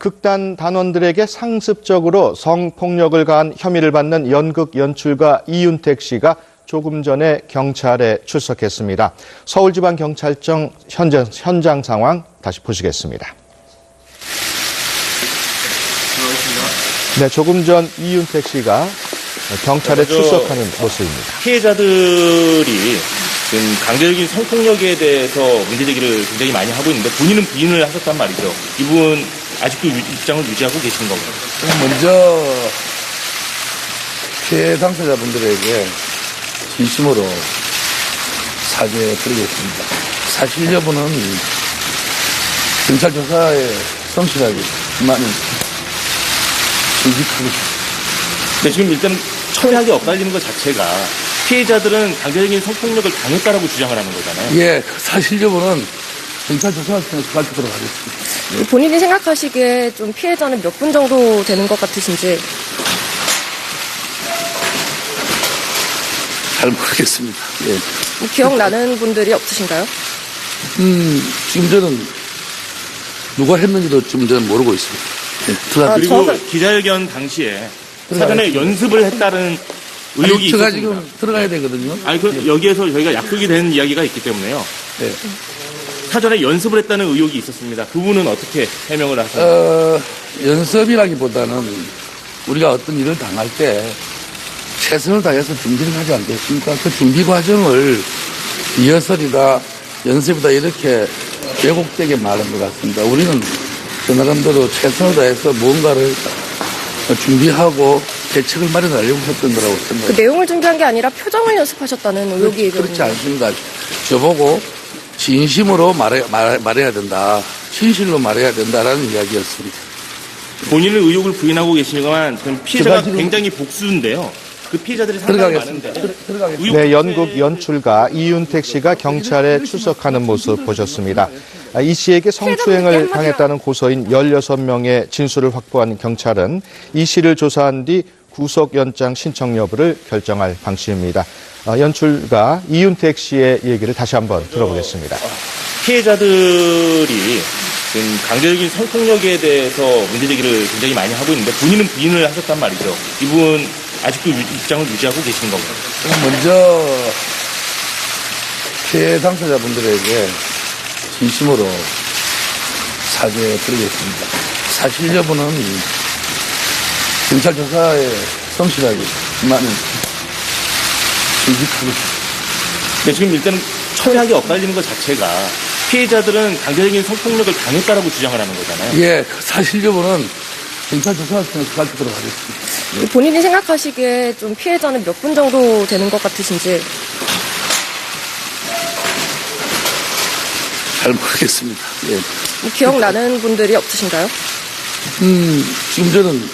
극단 단원들에게 상습적으로 성폭력을 가한 혐의를 받는 연극 연출가 이윤택 씨가 조금 전에 경찰에 출석했습니다. 서울지방경찰청 현장 상황 다시 보시겠습니다. 네, 조금 전 이윤택 씨가 경찰에 출석하는 모습입니다. 피해자들이 지금 강제적인 성폭력에 대해서 문제제기를 굉장히 많이 하고 있는데 본인은 부인을 하셨단 말이죠. 이분 아직도 입장을 유지하고 계신 건가요? 먼저 피해 당사자분들에게 진심으로 사죄드리겠습니다. 사실 여부는 경찰 조사에 성실하게 많이 준비하고 있습니다. 네, 지금 일단 철학이 엇갈리는 것 자체가 피해자들은 강제적인 성폭력을 당했다라고 주장을 하는 거잖아요. 예, 사실 여부는 경찰 조사를 통해서 밝히도록 하겠습니다. 본인이 생각하시기에 좀 피해자는 몇 분 정도 되는 것 같으신지? 잘 모르겠습니다. 예. 기억나는 분들이 없으신가요? 지금 저는 누가 했는지도 지금 저는 모르고 있습니다. 예, 그리고 기자회견 당시에 사전에 연습을 했다는 의혹이 제가 있었습니다. 지금 들어가야 되거든요. 아니, 여기에서 저희가 약속이 된 이야기가 있기 때문에요. 네. 사전에 연습을 했다는 의혹이 있었습니다. 그분은 어떻게 해명을 하셨나요? 연습이라기보다는 우리가 어떤 일을 당할 때 최선을 다해서 준비를 하지 않겠습니까? 그 준비 과정을 리허설이다, 연습이다 이렇게 왜곡되게 말한 것 같습니다. 우리는 그 나름대로 최선을 다해서 무언가를 준비하고 대책을 마련하려고 했던 거라고 생각합니다. 그 내용을 준비한 게 아니라 표정을 연습하셨다는 의혹이 그렇지 않습니다. 저보고 진심으로 말해야 된다. 진실로 말해야 된다라는 이야기였습니다. 본인은 의혹을 부인하고 계시지만 피해자가 굉장히 복수인데요. 그 피해자들이 상당히 많은데. 네, 연극 연출가 이윤택 씨가 경찰에 출석하는 모습 보셨습니다. 이 씨에게 성추행을 당했다는 고소인 16명의 진술을 확보한 경찰은 이 씨를 조사한 뒤 구속 연장 신청 여부를 결정할 방침입니다. 연출가 이윤택 씨의 얘기를 다시 한번 들어보겠습니다. 피해자들이 지금 강제적인 성폭력에 대해서 문제제기를 굉장히 많이 하고 있는데 본인은 부인을 하셨단 말이죠. 이분 아직도 입장을 유지하고 계신 건가요? 먼저 피해 당사자분들에게 진심으로 사죄드리겠습니다. 사실 여부는 경찰 조사에 성실하게 많이 준비하고 있습니다. 네, 지금 일단 철학이 엇갈리는 것 자체가 피해자들은 강제적인 성폭력을 당했다라고 주장을 하는 거잖아요. 예, 사실 여부는 경찰 조사를 통해서 밝히도록 하겠습니다. 본인이 생각하시기에 좀 피해자는 몇 분 정도 되는 것 같으신지? 잘 모르겠습니다. 예. 기억나는 분들이 없으신가요? 지금 저는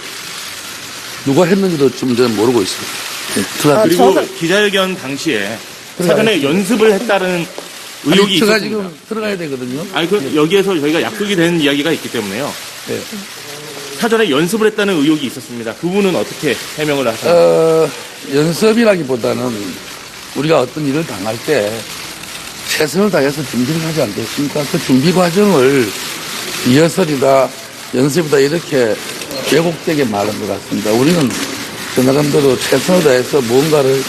누가 했는지도 지금 저는 모르고 있습니다. 예, 그리고 기자회견 당시에 사전에 연습을 했다는 의혹이 제가 있었습니다. 지금 들어가야 되거든요. 아니, 여기에서 저희가 약속이 된 이야기가 있기 때문에요. 예. 사전에 연습을 했다는 의혹이 있었습니다. 그분은 어떻게 해명을 하셨나요? 연습이라기보다는 우리가 어떤 일을 당할 때 최선을 다해서 준비를 하지 않겠습니까? 그 준비 과정을 리허설이다, 연습이다 이렇게 왜곡되게 말한 것 같습니다. 우리는 그 나름대로 최선을 다해서 무언가를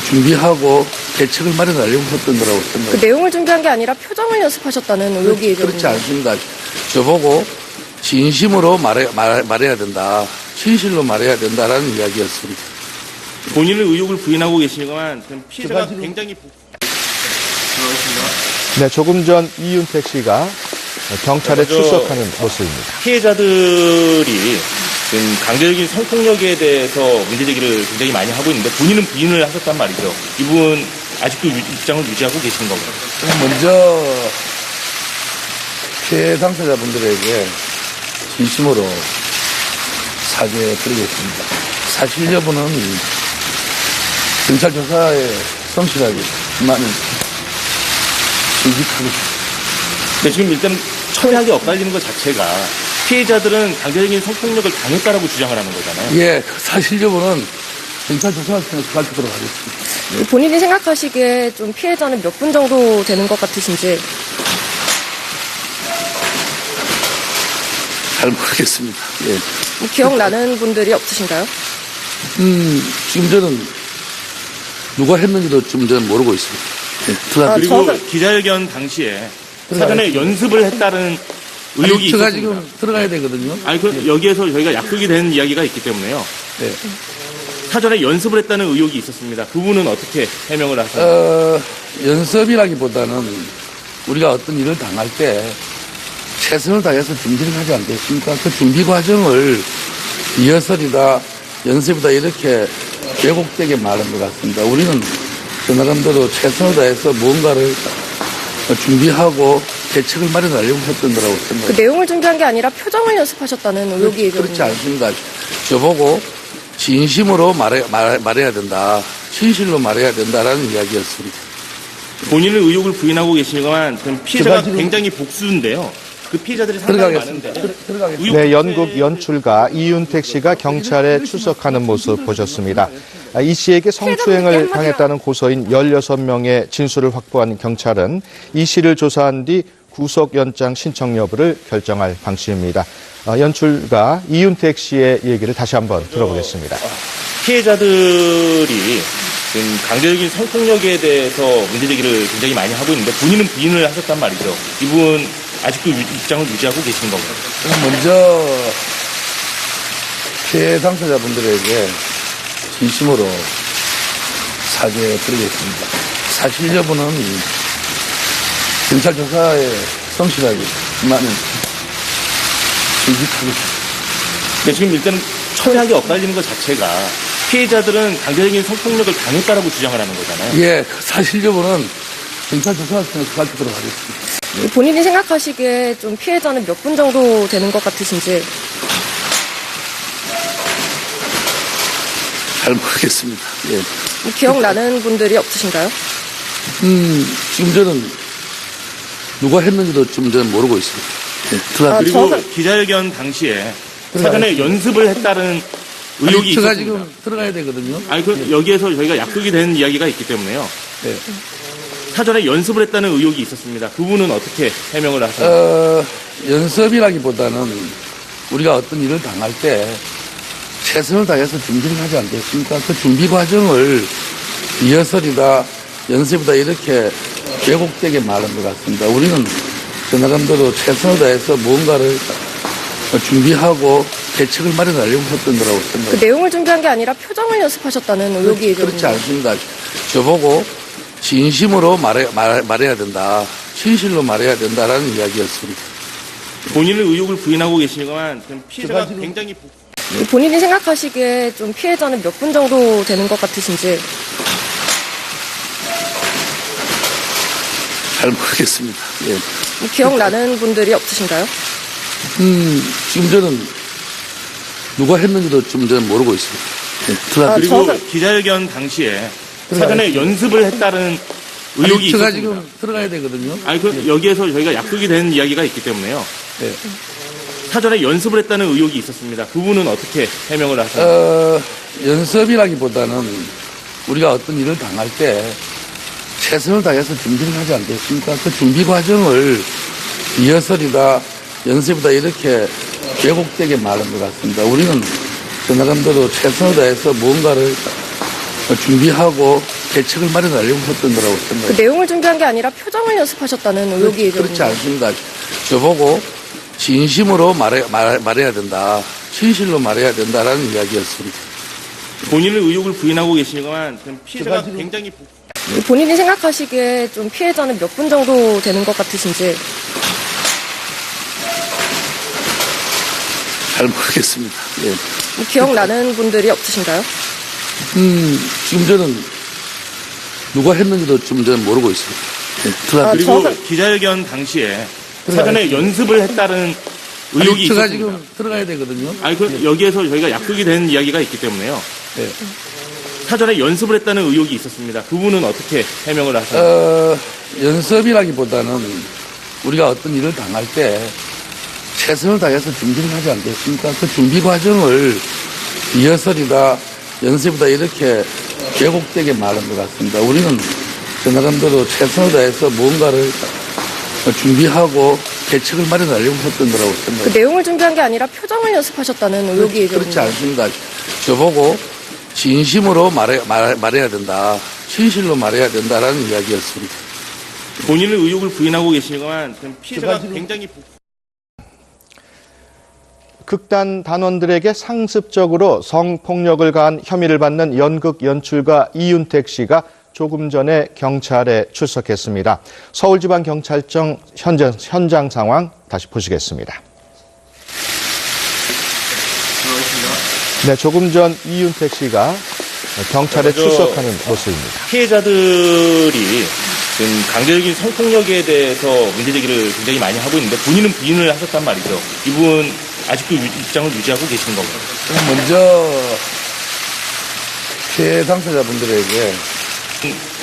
준비하고 대책을 마련하려고 했던 거라고 생각합니다. 그 내용을 준비한 게 아니라 표정을 연습하셨다는 의혹이 그렇지 않습니다. 저보고 진심으로 말해야 된다. 진실로 말해야 된다라는 이야기였습니다. 본인은 의혹을 부인하고 계시지만 피해자가 굉장히 네, 조금 전 이윤택 씨가 경찰에 출석하는 모습입니다. 피해자들이 지금 강제적인 성폭력에 대해서 문제제기를 굉장히 많이 하고 있는데 본인은 부인을 하셨단 말이죠. 이분 아직도 입장을 유지하고 계신 건가요? 먼저 피해 당사자분들에게 진심으로 사죄드리겠습니다. 사실 여부는 경찰 조사에 성실하게 많이 준비하고 있습니다. 네, 지금 일단 철학이 엇갈리는 것 자체가 피해자들은 강제적인 성폭력을 당했다라고 주장을 하는 거잖아요. 예, 사실 여부는 경찰 조사를 통해서 밝히도록 하겠습니다. 본인이 생각하시기에 좀 피해자는 몇 분 정도 되는 것 같으신지? 잘 잘 모르겠습니다. 예. 뭐 기억나는 분들이 없으신가요? 지금 저는 누가 했는지도 지금 저는 모르고 있습니다. 예. 그리고 저는- 기자회견 당시에 사전에 연습을 했다는 의혹이 제가 있었습니다. 지금 들어가야 되거든요. 아니, 여기에서 저희가 약속이 된 이야기가 있기 때문에요. 네. 사전에 연습을 했다는 의혹이 있었습니다. 그 부분은 어떻게 해명을 하세요? 연습이라기보다는 우리가 어떤 일을 당할 때 최선을 다해서 준비를 하지 않겠습니까? 그 준비 과정을 리허설이다, 연습이다 이렇게 왜곡되게 말한 것 같습니다. 우리는 그 나름대로 최선을 다해서 무언가를 준비하고 대책을 마련하려고 했던 거라고 생각합니다. 그 내용을 준비한 게 아니라 표정을 연습하셨다는 의혹이 좀 그렇지 않습니다. 저보고 진심으로 말해야 된다. 진실로 말해야 된다라는 이야기였습니다. 본인은 의혹을 부인하고 계시지만 피해자가 제가 지금- 굉장히 복수인데요. 그 피해자들이 상당히 많은데 들어가겠습니다. 네, 연극 연출가 이윤택 씨가 경찰에 출석하는 모습 보셨습니다. 이 씨에게 성추행을 당했다는 고소인 16명의 진술을 확보한 경찰은 이 씨를 조사한 뒤 구속 연장 신청 여부를 결정할 방침입니다. 연출가 이윤택 씨의 얘기를 다시 한번 들어보겠습니다. 피해자들이 지금 강제적인 성폭력에 대해서 문제제기를 굉장히 많이 하고 있는데 본인은 부인을 하셨단 말이죠. 이 부분 아직도 입장을 유지하고 계시는 건가요? 먼저 피해 당사자분들에게 진심으로 사죄드리겠습니다. 사실 여부는 경찰 조사에 성실하게만은 진직하겠습니다. 근데 지금 일단 철학이 엇갈리는 것 자체가 피해자들은 강제적인 성폭력을 당했다라고 주장을 하는 거잖아요. 예, 그 사실 여부는 경찰 조사에서 밝히도록 하겠습니다. 본인이 생각하시기에 좀 피해자는 몇 분 정도 되는 것 같으신지. 잘 모르겠습니다. 예. 뭐 기억나는 분들이 없으신가요? 지금 저는 누가 했는지도 지금 저는 모르고 있습니다. 예. 그리고 저는- 기자회견 당시에 사전에 연습을 했다는 의혹이 제가 있었습니다. 지금 들어가야 되거든요. 아니, 여기에서 저희가 약속이 된 이야기가 있기 때문에요. 예. 사전에 연습을 했다는 의혹이 있었습니다. 그 부분은 어떻게 해명을 하세요? 연습이라기보다는 우리가 어떤 일을 당할 때 최선을 다해서 준비를 하지 않겠습니까? 그 준비 과정을 리허설이다, 연습이다 이렇게 왜곡되게 말한 것 같습니다. 우리는 그 나름대로 최선을 다해서 무언가를 준비하고 대책을 마련하려고 했던 거라고 그 생각합니다. 내용을 준비한 게 아니라 표정을 연습하셨다는 의혹이 좀 그렇지 않습니다. 저보고 진심으로 말해야 된다. 진실로 말해야 된다라는 이야기였습니다. 본인은 의혹을 부인하고 계시지만 피해자가 제가 지금- 굉장히 본인이 생각하시기에 좀 피해자는 몇 분 정도 되는 것 같으신지. 잘 모르겠습니다. 예. 뭐 기억나는 분들이 없으신가요? 지금 저는 누가 했는지도 지금 저는 모르고 있습니다. 예. 그리고 저는- 기자회견 당시에 사전에 연습을 했다는 의혹이 제가 있었습니다. 지금 들어가야 되거든요. 아니, 여기에서 저희가 약속이 된 이야기가 있기 때문에요. 예. 사전에 연습을 했다는 의혹이 있었습니다. 그 부분은 어떻게 해명을 하세요? 연습이라기보다는 우리가 어떤 일을 당할 때 최선을 다해서 준비를 하지 않겠습니까? 그 준비 과정을 리허설이다, 연습이다 이렇게 왜곡되게 말한 것 같습니다. 우리는 그 나름대로 최선을 다해서 무언가를 준비하고 대책을 마련하려고 했던 거라고 그 생각합니다. 내용을 준비한 게 아니라 표정을 연습하셨다는 의혹이 좀 그렇지 않습니다. 저보고 진심으로 말해야 된다. 진실로 말해야 된다라는 이야기였습니다. 본인은 의혹을 부인하고 계시지만 피해자가 제가 지금- 굉장히 본인이 생각하시기에 좀 피해자는 몇 분 정도 되는 것 같으신지. 잘 모르겠습니다. 예. 뭐 기억나는 분들이 없으신가요? 지금 저는 누가 했는지도 지금 저는 모르고 있습니다. 예. 그리고 저는- 기자회견 당시에 사전에 연습을 했다는 의혹이 제가 있었습니다. 지금 들어가야 되거든요. 아니, 여기에서 저희가 약속이 된 이야기가 있기 때문에요. 예. 사전에 연습을 했다는 의혹이 있었습니다. 그 부분은 어떻게 해명을 하세요? 연습이라기보다는 우리가 어떤 일을 당할 때 최선을 다해서 준비를 하지 않겠습니까? 그 준비 과정을 리허설이다, 연습이다 이렇게 왜곡되게 말한 것 같습니다. 우리는 그 나름대로 최선을 다해서 무언가를 준비하고 대책을 마련하려고 했던 거라고 그 생각합니다. 내용을 준비한 게 아니라 표정을 연습하셨다는 의혹이 좀 그렇지 않습니다. 저보고 진심으로 말해야 된다. 진실로 말해야 된다라는 이야기였습니다. 본인은 의혹을 부인하고 계시지만 피해자가 굉장히 극단 단원들에게 상습적으로 성폭력을 가한 혐의를 받는 연극 연출가 이윤택 씨가 조금 전에 경찰에 출석했습니다. 서울지방경찰청 현장 상황 다시 보시겠습니다. 네, 조금 전 이윤택 씨가 경찰에 출석하는 모습입니다. 피해자들이 지금 강제적인 성폭력에 대해서 문제제기를 굉장히 많이 하고 있는데 본인은 부인을 하셨단 말이죠. 이분 아직도 입장을 유지하고 계시는 건가요? 먼저 피해 당사자분들에게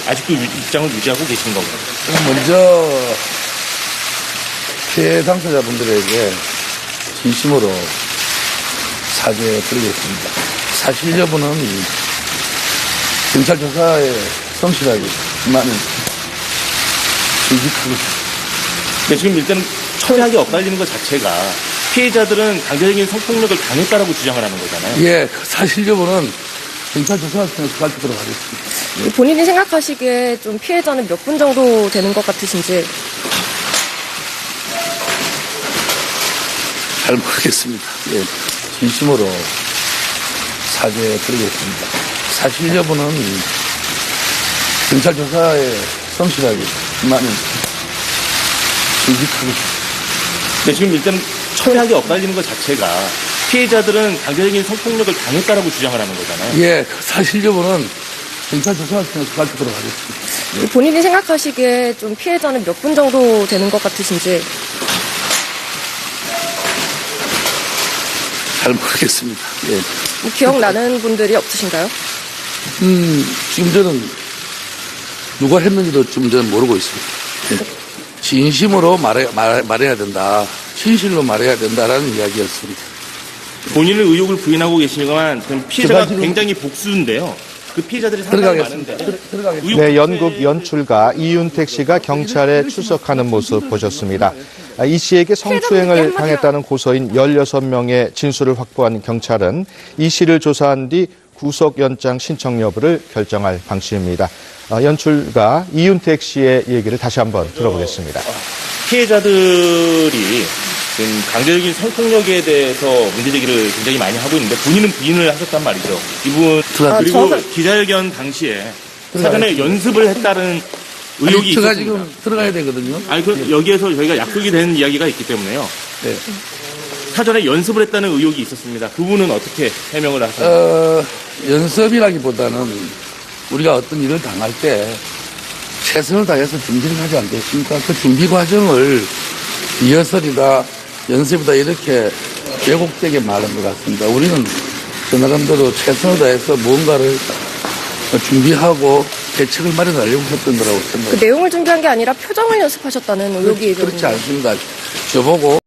아직도 입장을 유지하고 계시는 건가요? 먼저 피해 당사자분들에게 진심으로 사죄드리겠습니다. 사실 여부는 경찰 조사에 성실하기만은 진직하고 근데 지금 일단은 철학이 엇갈리는 것 자체가 피해자들은 강제적인 성폭력을 당했다라고 주장을 하는 거잖아요. 예, 그 사실 여부는 경찰 조사를 통해서 밝히도록 하겠습니다. 본인이 생각하시기에 좀 피해자는 몇 분 정도 되는 것 같으신지. 잘 모르겠습니다. 예, 진심으로 사죄드리겠습니다. 사실 여부는 경찰 조사에 성실하기만은 진직하고 근데 지금 일단은 철학이 엇갈리는 것 자체가 피해자들은 강제적인 성폭력을 당했다라고 주장을 하는 거잖아요. 예, 그 사실 여부는 경찰 조사를 통해서 밝히도록 하겠습니다. 본인이 생각하시기에 좀 피해자는 몇 분 정도 되는 것 같으신지. 잘 모르겠습니다. 예. 뭐 기억나는 분들이 없으신가요? 지금 저는 누가 했는지도 지금 저는 모르고 있습니다. 예. 진심으로 말해야 된다. 진실로 말해야 된다라는 이야기였습니다. 본인은 의혹을 부인하고 계시지만 피해자가 제가 지금 굉장히 복수인데요. 그 피해자들이 상당히 많은데 들어가겠습니다. 네, 연극 연출가 이윤택 씨가 경찰에 출석하는 모습 보셨습니다. 이 씨에게 성추행을 당했다는 고소인 16명의 진술을 확보한 경찰은 이 씨를 조사한 뒤 구속 연장 신청 여부를 결정할 방침입니다. 연출가 이윤택 씨의 얘기를 다시 한번 들어보겠습니다. 피해자들이 지금 강제적인 성폭력에 대해서 문제제기를 굉장히 많이 하고 있는데 본인은 부인을 하셨단 말이죠. 이분 그리고 기자회견 당시에 사전에 연습을 했다는 의혹이 제가 있었습니다. 지금 들어가야 되거든요. 아니 여기에서 저희가 약속이 된 이야기가 있기 때문에요. 네. 사전에 연습을 했다는 의혹이 있었습니다. 그분은 어떻게 해명을 하셨나요? 연습이라기보다는 우리가 어떤 일을 당할 때 최선을 다해서 준비를 하지 않겠습니까? 그 준비 과정을 리허설이다, 연습이다 이렇게 왜곡되게 말한 것 같습니다. 우리는 저 나름대로 최선을 다해서 무언가를 준비하고 대책을 마련하려고 했던 거라고 그 생각합니다. 내용을 준비한 게 아니라 표정을 연습하셨다는 의혹이 좀 그렇지 않습니다. 저보고